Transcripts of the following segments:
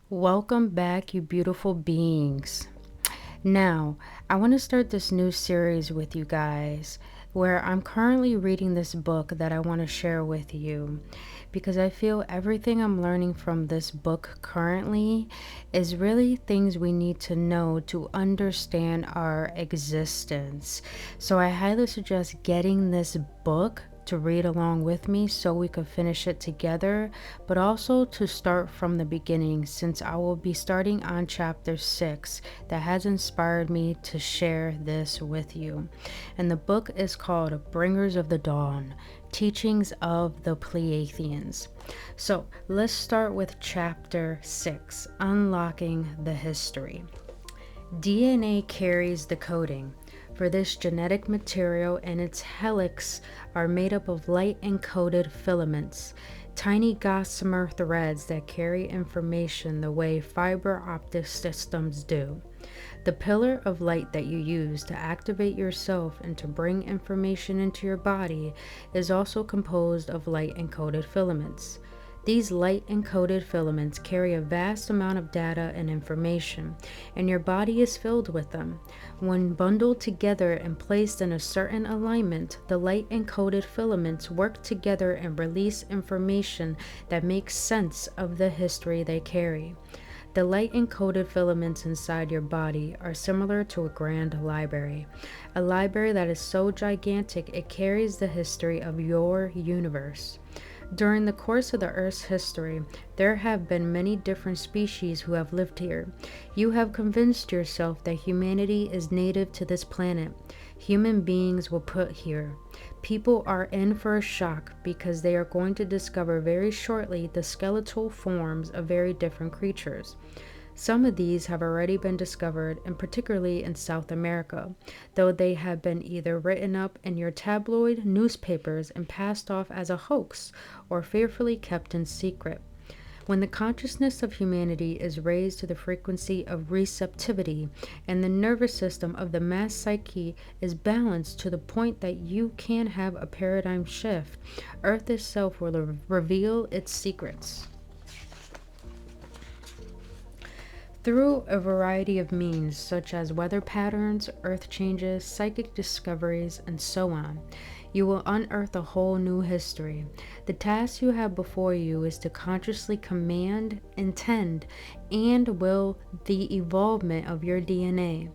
Welcome back, you beautiful beings. Now, I want to start this new series with you guys where I'm currently reading this book that I want to share with you because I feel everything I'm learning from this book currently is really things we need to know to understand our existence. So I highly suggest getting this book to read along with me so we could finish it together, but also to start from the beginning since I will be starting on chapter 6 that has inspired me to share this with you. And the book is called Bringers of the Dawn, Teachings of the Pleiadians. So let's start with chapter 6, Unlocking the History. DNA carries the coding for this genetic material, and its helix are made up of light-encoded filaments, tiny gossamer threads that carry information the way fiber optic systems do. The pillar of light that you use to activate yourself and to bring information into your body is also composed of light-encoded filaments. These light-encoded filaments carry a vast amount of data and information, and your body is filled with them. When bundled together and placed in a certain alignment, the light-encoded filaments work together and release information that makes sense of the history they carry. The light-encoded filaments inside your body are similar to a grand library, a library that is so gigantic it carries the history of your universe. During the course of the Earth's history, there have been many different species who have lived here. You have convinced yourself that humanity is native to this planet. Human beings were put here. People are in for a shock because they are going to discover very shortly the skeletal forms of very different creatures. Some of these have already been discovered, and particularly in South America, though they have been either written up in your tabloid newspapers and passed off as a hoax or fearfully kept in secret. When the consciousness of humanity is raised to the frequency of receptivity and the nervous system of the mass psyche is balanced to the point that you can have a paradigm shift, Earth itself will reveal its secrets. Through a variety of means, such as weather patterns, earth changes, psychic discoveries, and so on, you will unearth a whole new history. The task you have before you is to consciously command, intend, and will the evolvement of your DNA.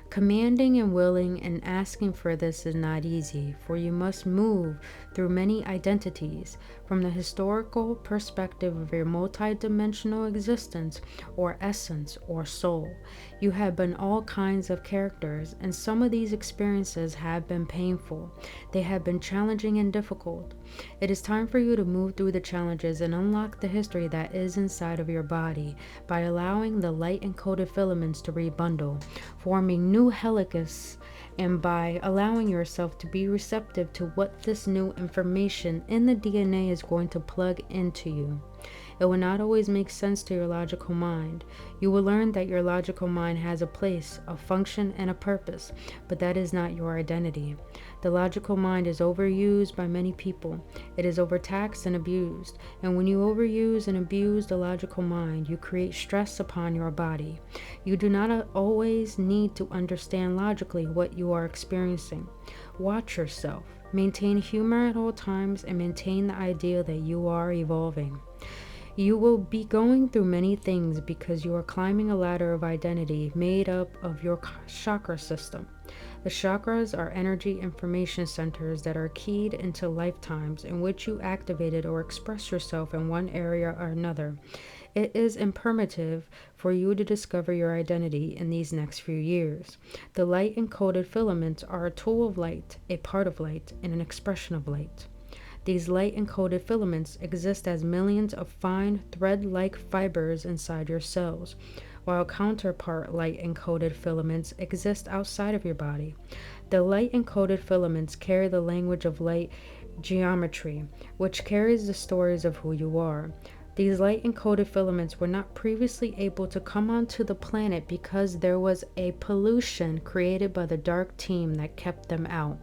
Commanding and willing and asking for this is not easy, for you must move through many identities. From the historical perspective of your multidimensional existence or essence or soul, you have been all kinds of characters, and some of these experiences have been painful. They have been challenging and difficult. It is time for you to move through the challenges and unlock the history that is inside of your body by allowing the light-encoded filaments to rebundle, forming new helices, and by allowing yourself to be receptive to what this new information in the DNA is going to plug into you. It will not always make sense to your logical mind. You will learn that your logical mind has a place, a function, and a purpose, but that is not your identity. The logical mind is overused by many people. It is overtaxed and abused. And when you overuse and abuse the logical mind, you create stress upon your body. You do not always need to understand logically what you are experiencing. Watch yourself. Maintain humor at all times and maintain the idea that you are evolving. You will be going through many things because you are climbing a ladder of identity made up of your chakra system. The chakras are energy information centers that are keyed into lifetimes in which you activated or express yourself in one area or another. It is imperative for you to discover your identity in these next few years. The light-encoded filaments are a tool of light, a part of light, and an expression of light. These light-encoded filaments exist as millions of fine, thread-like fibers inside your cells, while counterpart light-encoded filaments exist outside of your body. The light-encoded filaments carry the language of light geometry, which carries the stories of who you are. These light-encoded filaments were not previously able to come onto the planet because there was a pollution created by the dark team that kept them out.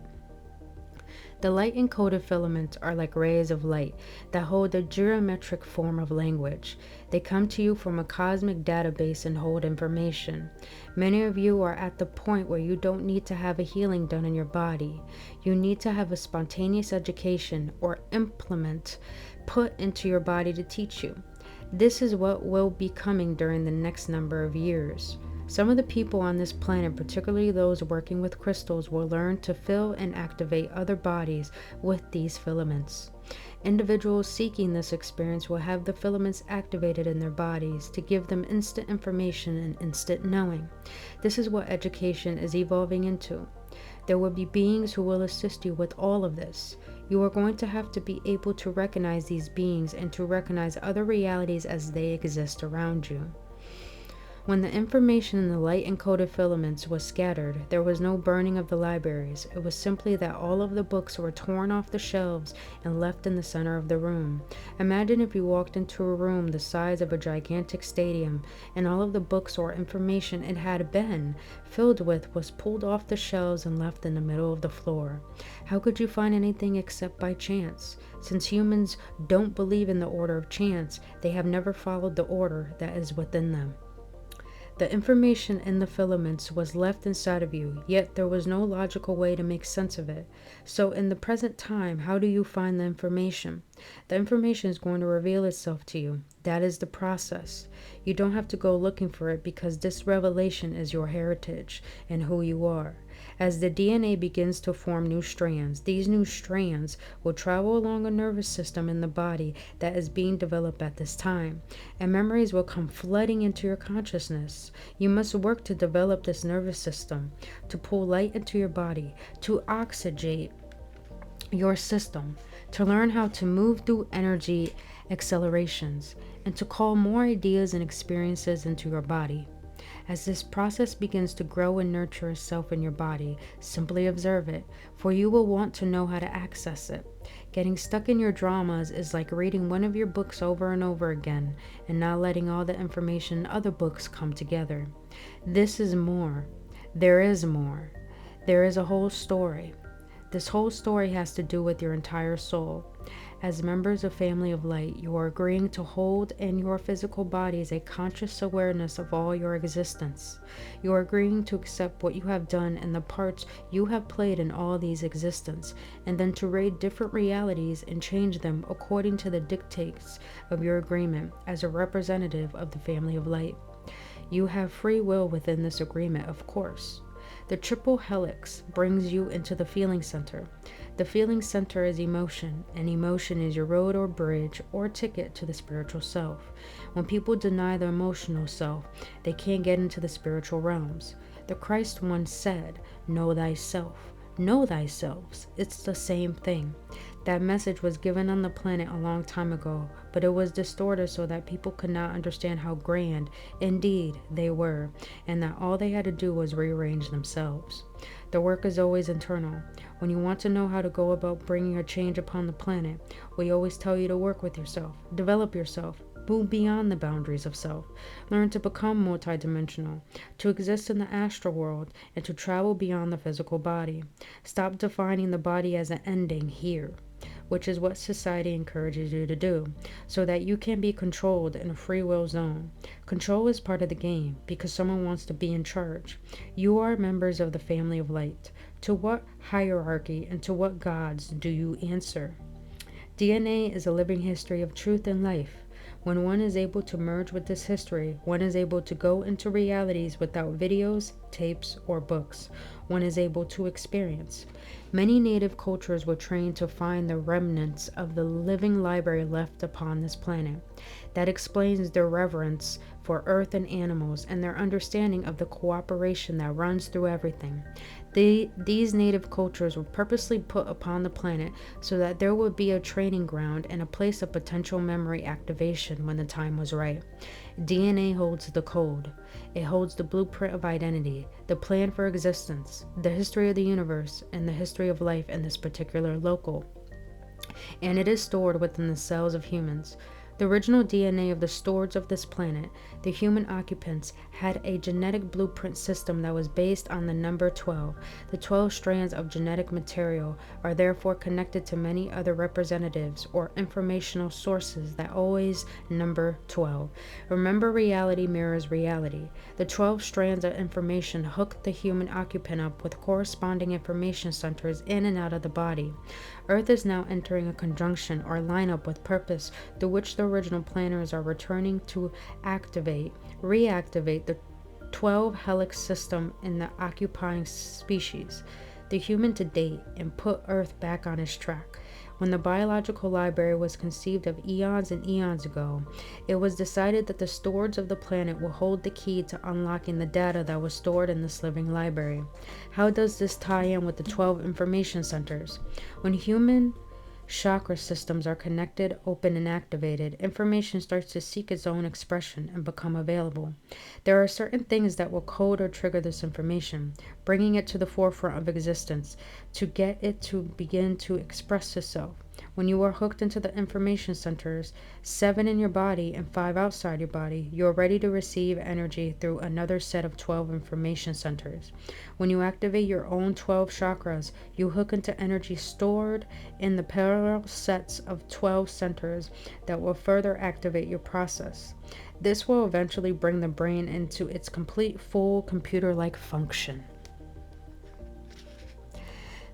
The light encoded filaments are like rays of light that hold a geometric form of language. They come to you from a cosmic database and hold information. Many of you are at the point where you don't need to have a healing done in your body. You need to have a spontaneous education or implement put into your body to teach you. This is what will be coming during the next number of years. Some of the people on this planet, particularly those working with crystals, will learn to fill and activate other bodies with these filaments. Individuals seeking this experience will have the filaments activated in their bodies to give them instant information and instant knowing. This is what education is evolving into. There will be beings who will assist you with all of this. You are going to have to be able to recognize these beings and to recognize other realities as they exist around you. When the information in the light encoded filaments was scattered, there was no burning of the libraries. It was simply that all of the books were torn off the shelves and left in the center of the room. Imagine if you walked into a room the size of a gigantic stadium and all of the books or information it had been filled with was pulled off the shelves and left in the middle of the floor. How could you find anything except by chance? Since humans don't believe in the order of chance, they have never followed the order that is within them. The information in the filaments was left inside of you, yet there was no logical way to make sense of it. So in the present time, how do you find the information? The information is going to reveal itself to you. That is the process. You don't have to go looking for it because this revelation is your heritage and who you are. As the DNA begins to form new strands, these new strands will travel along a nervous system in the body that is being developed at this time, and memories will come flooding into your consciousness. You must work to develop this nervous system, to pull light into your body, to oxygenate your system, to learn how to move through energy accelerations, and to call more ideas and experiences into your body. As this process begins to grow and nurture itself in your body, simply observe it, for you will want to know how to access it. Getting stuck in your dramas is like reading one of your books over and over again and not letting all the information in other books come together. This is more. There is more. There is a whole story. This whole story has to do with your entire soul. As members of Family of Light, you are agreeing to hold in your physical bodies a conscious awareness of all your existence. You are agreeing to accept what you have done and the parts you have played in all these existence, and then to raid different realities and change them according to the dictates of your agreement as a representative of the Family of Light. You have free will within this agreement, of course. The triple helix brings you into the feeling center. The feeling center is emotion, and emotion is your road or bridge or ticket to the spiritual self. When people deny the emotional self, they can't get into the spiritual realms. The Christ once said, "Know thyself." Know thyself. It's the same thing. That message was given on the planet a long time ago, but it was distorted so that people could not understand how grand, indeed, they were, and that all they had to do was rearrange themselves. The work is always internal. When you want to know how to go about bringing a change upon the planet, we always tell you to work with yourself, develop yourself, move beyond the boundaries of self, learn to become multidimensional, to exist in the astral world, and to travel beyond the physical body. Stop defining the body as an ending here, which is what society encourages you to do, so that you can be controlled in a free will zone. Control is part of the game because someone wants to be in charge. You are members of the Family of Light. To what hierarchy and to what gods do you answer? DNA is a living history of truth and life. When one is able to merge with this history, one is able to go into realities without videos, tapes, or books. One is able to experience. Many native cultures were trained to find the remnants of the living library left upon this planet. That explains their reverence for earth and animals and their understanding of the cooperation that runs through everything. These native cultures were purposely put upon the planet so that there would be a training ground and a place of potential memory activation when the time was right. DNA holds the code. It holds the blueprint of identity, the plan for existence, the history of the universe, and the history of life in this particular local. And it is stored within the cells of humans. The original DNA of the stewards of this planet, the human occupants, had a genetic blueprint system that was based on the number 12. The 12 strands of genetic material are therefore connected to many other representatives or informational sources that always number 12. Remember, reality mirrors reality. The 12 strands of information hook the human occupant up with corresponding information centers in and out of the body. Earth is now entering a conjunction or lineup with purpose through which the original planners are returning to reactivate the 12 helix system in the occupying species, the human to date, and put Earth back on its track. When the biological library was conceived of eons and eons ago, it was decided that the stewards of the planet will hold the key to unlocking the data that was stored in this living library. How does this tie in with the 12 information centers? When human chakra systems are connected, open, and activated, information starts to seek its own expression and become available. There are certain things that will code or trigger this information, bringing it to the forefront of existence to get it to begin to express itself. When you are hooked into the information centers, 7 in your body and 5 outside your body, you are ready to receive energy through another set of 12 information centers. When you activate your own 12 chakras, you hook into energy stored in the parallel sets of 12 centers that will further activate your process. This will eventually bring the brain into its complete, full computer-like function.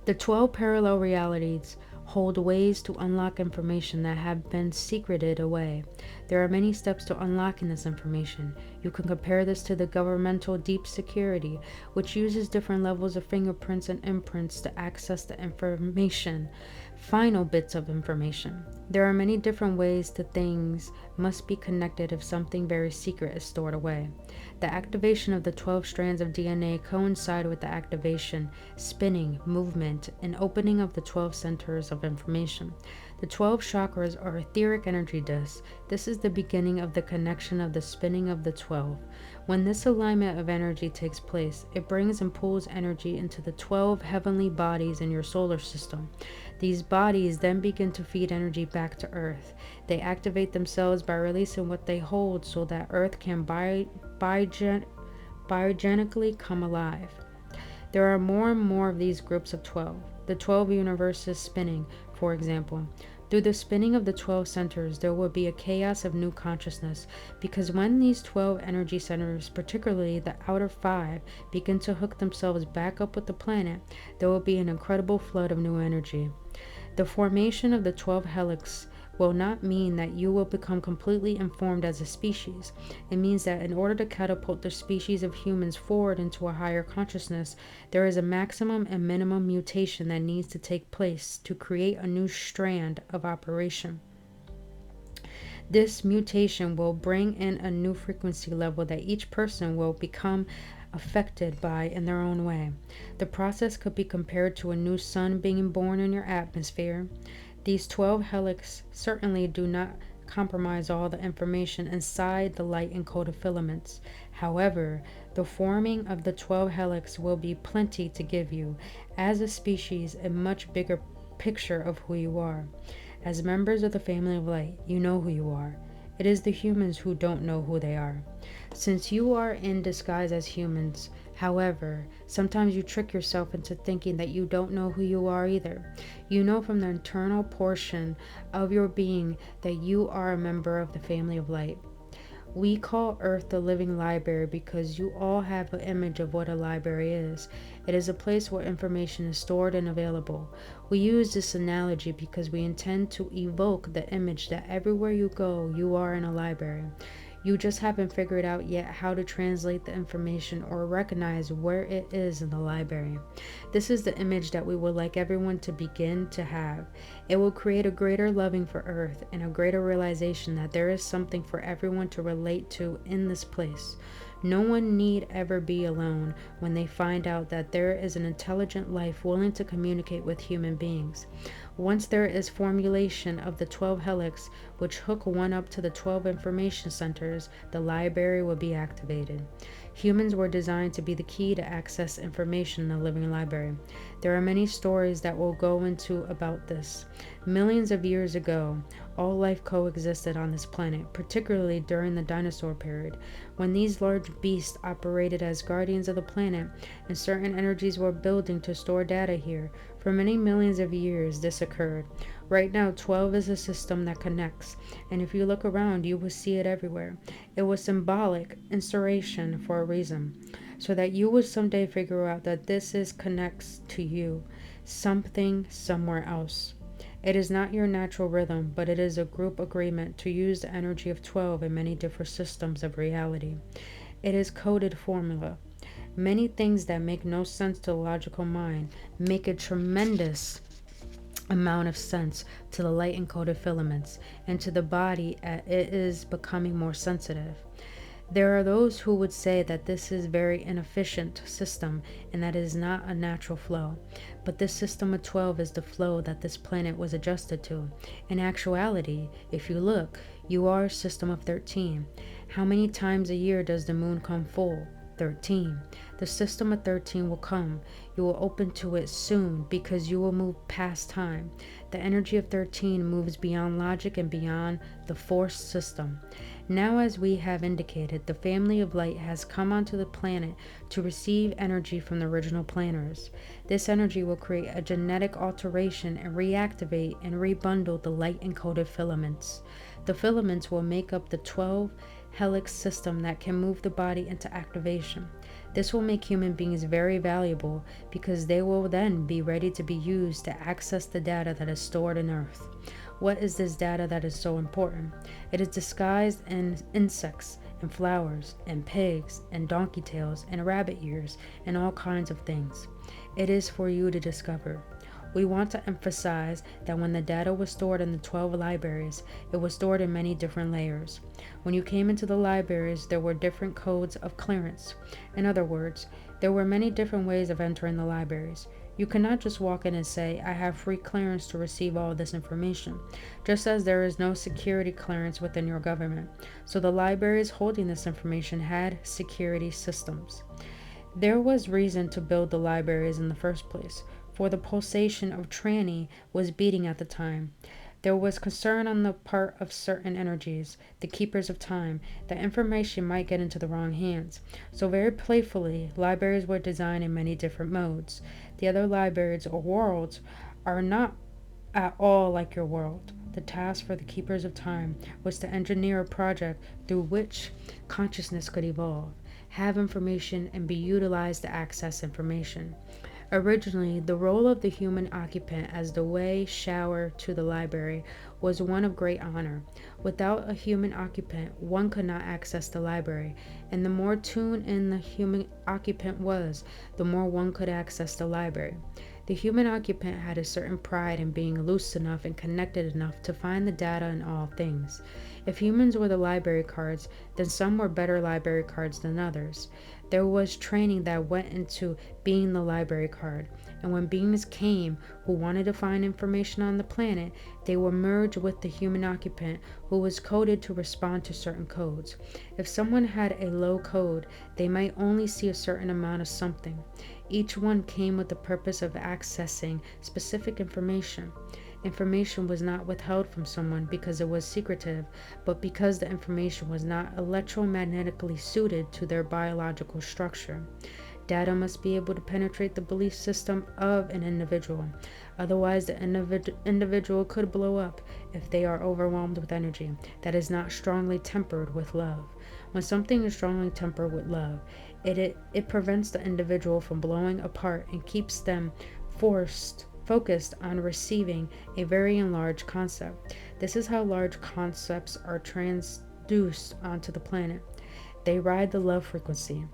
The 12 parallel realities hold ways to unlock information that have been secreted away. There are many steps to unlocking this information. You can compare this to the governmental deep security, which uses different levels of fingerprints and imprints to access the information, final bits of information. There are many different ways to things must be connected if something very secret is stored away. The activation of the 12 strands of DNA coincide with the activation, spinning, movement, and opening of the 12 centers of information. The 12 chakras are etheric energy discs. This is the beginning of the connection of the spinning of the 12. When this alignment of energy takes place, it brings and pulls energy into the 12 heavenly bodies in your solar system. These bodies then begin to feed energy back to Earth. They activate themselves by releasing what they hold so that Earth can biogenically come alive. There are more and more of these groups of 12. The 12 universes spinning, for example. Through the spinning of the 12 centers, there will be a chaos of new consciousness, because when these 12 energy centers, particularly the outer 5, begin to hook themselves back up with the planet, there will be an incredible flood of new energy. The formation of the 12 helix will not mean that you will become completely informed as a species. It means that in order to catapult the species of humans forward into a higher consciousness, there is a maximum and minimum mutation that needs to take place to create a new strand of operation. This mutation will bring in a new frequency level that each person will become affected by in their own way. The process could be compared to a new sun being born in your atmosphere. These 12 helix certainly do not compromise all the information inside the light encoded filaments. However, the forming of the 12 helix will be plenty to give you, as a species, a much bigger picture of who you are. As members of the family of light, you know who you are. It is the humans who don't know who they are. Since you are in disguise as humans, however, sometimes you trick yourself into thinking that you don't know who you are either. You know from the internal portion of your being that you are a member of the family of light. We call Earth the living library because you all have an image of what a library is. It is a place where information is stored and available. We use this analogy because we intend to evoke the image that everywhere you go, you are in a library. You just haven't figured out yet how to translate the information or recognize where it is in the library. This is the image that we would like everyone to begin to have. It will create a greater loving for Earth and a greater realization that there is something for everyone to relate to in this place. No one need ever be alone when they find out that there is an intelligent life willing to communicate with human beings. Once there is formulation of the 12 helix, which hook one up to the 12 information centers, the library will be activated. Humans were designed to be the key to access information in the living library. There are many stories that will go into about this. Millions of years ago, all life coexisted on this planet, particularly during the dinosaur period, when these large beasts operated as guardians of the planet and certain energies were building to store data here. For many millions of years, this occurred. Right now, 12 is a system that connects, and if you look around, you will see it everywhere. It was symbolic inspiration for a reason, so that you would someday figure out that this is connects to you, something somewhere else. It is not your natural rhythm, but it is a group agreement to use the energy of 12 in many different systems of reality. It is coded formula. Many things that make no sense to the logical mind make a tremendous amount of sense to the light encoded filaments, and to the body it is becoming more sensitive. There are those who would say that this is a very inefficient system and that it is not a natural flow. But this system of 12 is the flow that this planet was adjusted to. In actuality, if you look, you are a system of 13. How many times a year does the moon come full? 13. The system of 13 will come. You will open to it soon because you will move past time. The energy of 13 moves beyond logic and beyond the forced system. Now, as we have indicated, the family of light has come onto the planet to receive energy from the original planners. This energy will create a genetic alteration and reactivate and rebundle the light encoded filaments. The filaments will make up the 12 helix system that can move the body into activation. This will make human beings very valuable because they will then be ready to be used to access the data that is stored in Earth. What is this data that is so important? It is disguised in insects and flowers and pigs and donkey tails and rabbit ears and all kinds of things. It is for you to discover. We want to emphasize that when the data was stored in the 12 libraries, it was stored in many different layers. When you came into the libraries, there were different codes of clearance. In other words, there were many different ways of entering the libraries. You cannot just walk in and say, I have free clearance to receive all this information, just as there is no security clearance within your government. So the libraries holding this information had security systems. There was reason to build the libraries in the first place, for the pulsation of tranny was beating at the time. There was concern on the part of certain energies, the keepers of time, that information might get into the wrong hands. So very playfully, libraries were designed in many different modes. The other libraries or worlds are not at all like your world. The task for the keepers of time was to engineer a project through which consciousness could evolve, have information, and be utilized to access information. Originally, the role of the human occupant as the way shower to the library was one of great honor. Without a human occupant, one could not access the library, and the more tuned in the human occupant was, the more one could access the library. The human occupant had a certain pride in being loose enough and connected enough to find the data in all things. If humans were the library cards, then some were better library cards than others. There was training that went into being the library card, and when beings came who wanted to find information on the planet, they were merged with the human occupant who was coded to respond to certain codes. If someone had a low code, they might only see a certain amount of something. Each one came with the purpose of accessing specific information. Information was not withheld from someone because it was secretive, but because the information was not electromagnetically suited to their biological structure. Data must be able to penetrate the belief system of an individual. Otherwise, the individual could blow up if they are overwhelmed with energy that is not strongly tempered with love. When something is strongly tempered with love, it prevents the individual from blowing apart and keeps them focused on receiving a very enlarged concept. This is how large concepts are transduced onto the planet. They ride the love frequency.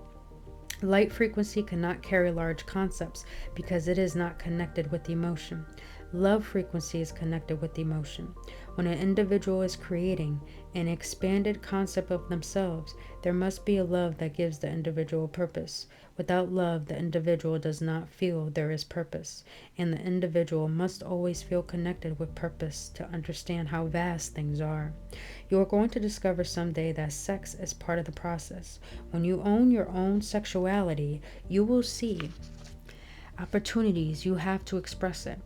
Light frequency cannot carry large concepts because it is not connected with emotion. Love frequency is connected with emotion. When an individual is creating an expanded concept of themselves, there must be a love that gives the individual purpose. Without love, the individual does not feel there is purpose, and the individual must always feel connected with purpose to understand how vast things are. You are going to discover someday that sex is part of the process. When you own your own sexuality, you will see opportunities, you have to express it.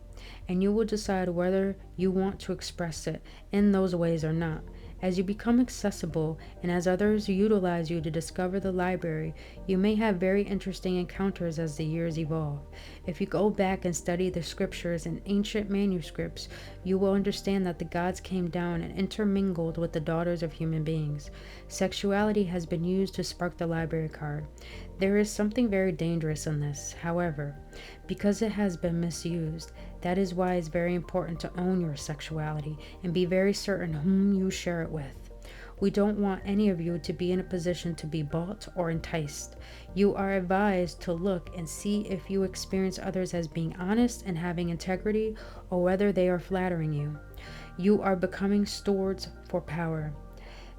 and you will decide whether you want to express it in those ways or not. As you become accessible and as others utilize you to discover the library, you may have very interesting encounters as the years evolve. If you go back and study the scriptures and ancient manuscripts, you will understand that the gods came down and intermingled with the daughters of human beings. Sexuality has been used to spark the library card. There is something very dangerous in this, however, because it has been misused. That is why it's very important to own your sexuality and be very certain whom you share it with. We don't want any of you to be in a position to be bought or enticed. You are advised to look and see if you experience others as being honest and having integrity, or whether they are flattering you. You are becoming stewards for power.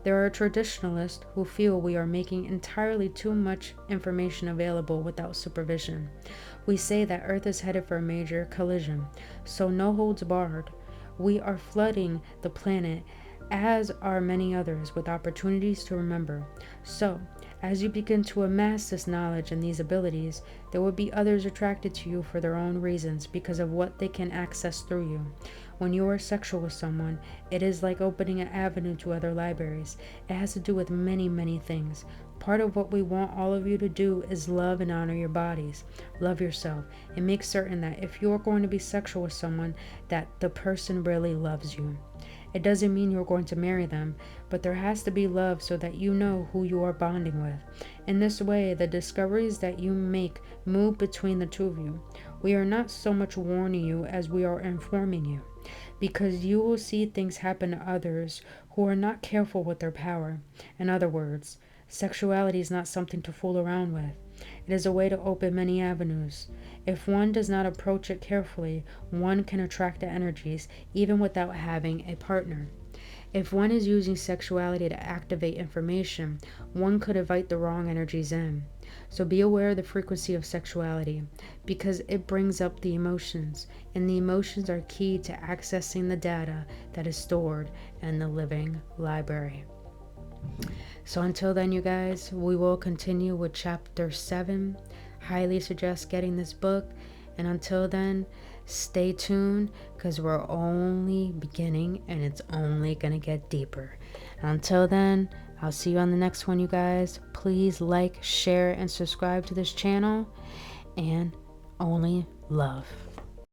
There are traditionalists who feel we are making entirely too much information available without supervision. We say that Earth is headed for a major collision, so no holds barred. We are flooding the planet, as are many others, with opportunities to remember. So, as you begin to amass this knowledge and these abilities, there will be others attracted to you for their own reasons because of what they can access through you. When you are sexual with someone, it is like opening an avenue to other libraries. It has to do with many, many things. Part of what we want all of you to do is love and honor your bodies. Love yourself and make certain that if you're going to be sexual with someone, that the person really loves you. It doesn't mean you're going to marry them, but there has to be love so that you know who you are bonding with. In this way, the discoveries that you make move between the two of you. We are not so much warning you as we are informing you, because you will see things happen to others who are not careful with their power. In other words, sexuality is not something to fool around with. It is a way to open many avenues. If one does not approach it carefully, one can attract the energies even without having a partner. If one is using sexuality to activate information, one could invite the wrong energies in. So be aware of the frequency of sexuality, because it brings up the emotions, and the emotions are key to accessing the data that is stored in the living library. So until then, you guys, we will continue with chapter 7. Highly suggest getting this book. And until then, stay tuned, because we're only beginning and it's only going to get deeper. Until then, I'll see you on the next one, you guys. Please like, share, and subscribe to this channel. And only love.